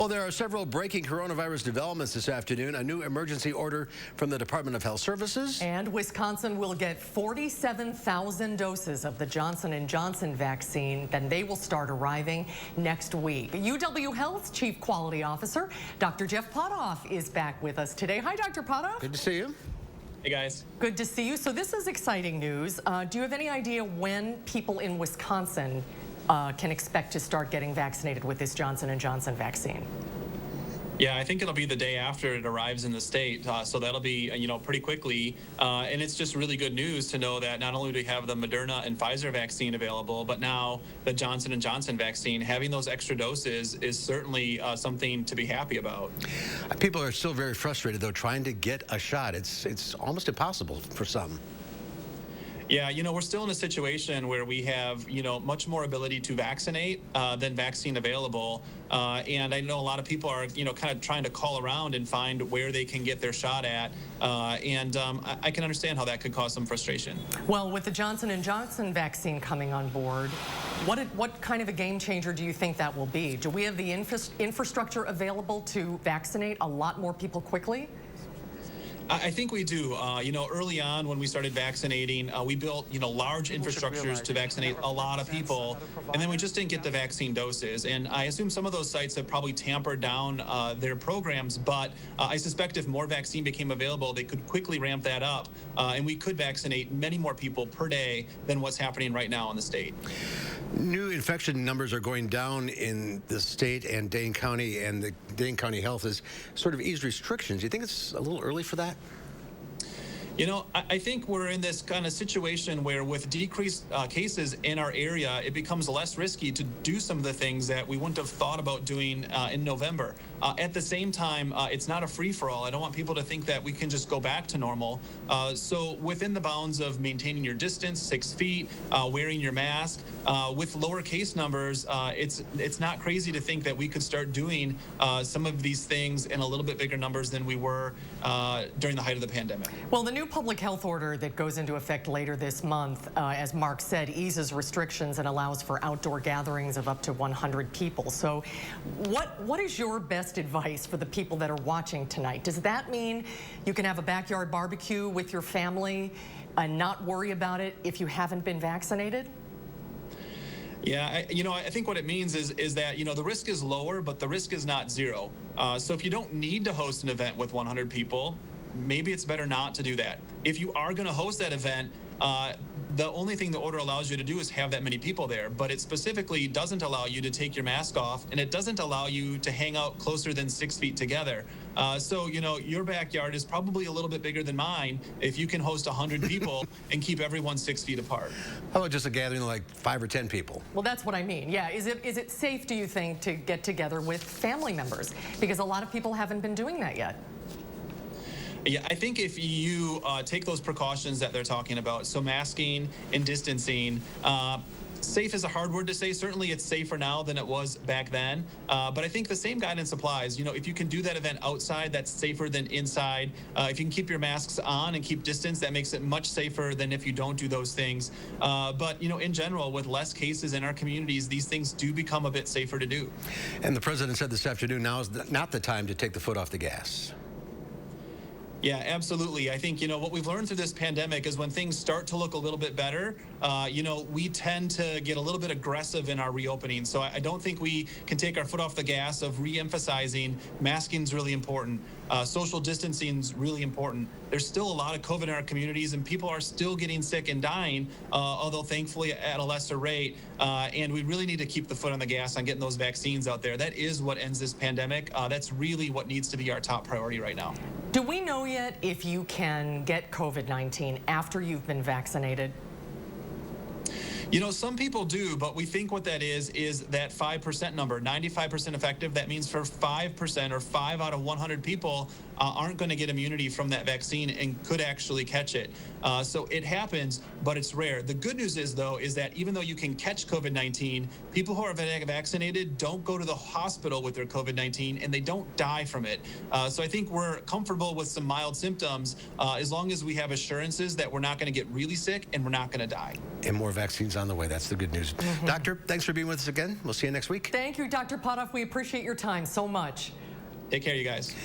Well, there are several breaking coronavirus developments this afternoon. A new emergency order from the Department of Health Services. And Wisconsin will get 47,000 doses of the Johnson & Johnson vaccine. Then they will start arriving next week. UW Health's Chief Quality Officer, Dr. Jeff Pothof, is back with us today. Hi, Dr. Pothof. Good to see you. Hey, guys. Good to see you. So this is exciting news. Do you have any idea when people in Wisconsin can expect to start getting vaccinated with this Johnson & Johnson vaccine? Yeah, I think it'll be the day after it arrives in the state, so that'll be, pretty quickly. And it's just really good news to know that not only do we have the Moderna and Pfizer vaccine available, but now the Johnson & Johnson vaccine. Having those extra doses is certainly something to be happy about. People are still very frustrated, though, trying to get a shot. It's almost impossible for some. Yeah, we're still in a situation where we have, much more ability to vaccinate than vaccine available. And I know a lot of people are, kind of trying to call around and find where they can get their shot at. I can understand how that could cause some frustration. Well, with the Johnson & Johnson vaccine coming on board, what kind of a game changer do you think that will be? Do we have the infrastructure available to vaccinate a lot more people quickly? I think we do. Early on when we started vaccinating, we built, large infrastructures to vaccinate a lot of people, and then we just didn't get the vaccine doses. And I assume some of those sites have probably tampered down their programs, but I suspect if more vaccine became available, they could quickly ramp that up, and we could vaccinate many more people per day than what's happening right now in the state. New infection numbers are going down in the state and Dane County, and the Dane County Health has sort of eased restrictions. Do you think it's a little early for that? I think we're in this kind of situation where with decreased cases in our area, it becomes less risky to do some of the things that we wouldn't have thought about doing in November. At the same time, it's not a free-for-all. I don't want people to think that we can just go back to normal. So within the bounds of maintaining your distance, 6 feet, wearing your mask, with lower case numbers, it's not crazy to think that we could start doing some of these things in a little bit bigger numbers than we were during the height of the pandemic. Well, the new public health order that goes into effect later this month, as Mark said, eases restrictions and allows for outdoor gatherings of up to 100 people. So what is your best advice for the people that are watching tonight? Does that mean you can have a backyard barbecue with your family and not worry about it if you haven't been vaccinated? Yeah, I think what it means is that, the risk is lower, but the risk is not zero. So if you don't need to host an event with 100 people, maybe it's better not to do that. If you are going to host that event, the only thing the order allows you to do is have that many people there, but it specifically doesn't allow you to take your mask off, and it doesn't allow you to hang out closer than 6 feet together. So, your backyard is probably a little bit bigger than mine if you can host 100 people and keep everyone 6 feet apart. How about just a gathering of like 5 or 10 people? Well, that's what I mean. Yeah, is it safe, do you think, to get together with family members? Because a lot of people haven't been doing that yet. Yeah, I think if you take those precautions that they're talking about, so masking and distancing, safe is a hard word to say. Certainly it's safer now than it was back then. But I think the same guidance applies. If you can do that event outside, that's safer than inside. If you can keep your masks on and keep distance, that makes it much safer than if you don't do those things. But, in general, with less cases in our communities, these things do become a bit safer to do. And the president said this afternoon, now is not the time to take the foot off the gas. Yeah, absolutely. I think, what we've learned through this pandemic is when things start to look a little bit better, we tend to get a little bit aggressive in our reopening. So I don't think we can take our foot off the gas of re-emphasizing masking is really important. Social distancing is really important. There's still a lot of COVID in our communities, and people are still getting sick and dying, although thankfully at a lesser rate. And we really need to keep the foot on the gas on getting those vaccines out there. That is what ends this pandemic. That's really what needs to be our top priority right now. Do we know yet if you can get COVID-19 after you've been vaccinated? Some people do, but we think what that is that 5% number, 95% effective. That means for 5% or 5 out of 100 people aren't going to get immunity from that vaccine and could actually catch it. So it happens, but it's rare. The good news is, though, is that even though you can catch COVID-19, people who are vaccinated don't go to the hospital with their COVID-19 and they don't die from it. So I think we're comfortable with some mild symptoms as long as we have assurances that we're not going to get really sick and we're not going to die. And more vaccines on the way. That's the good news. Doctor, thanks for being with us again. We'll see you next week. Thank you, Dr. Pothof. We appreciate your time so much. Take care, you guys.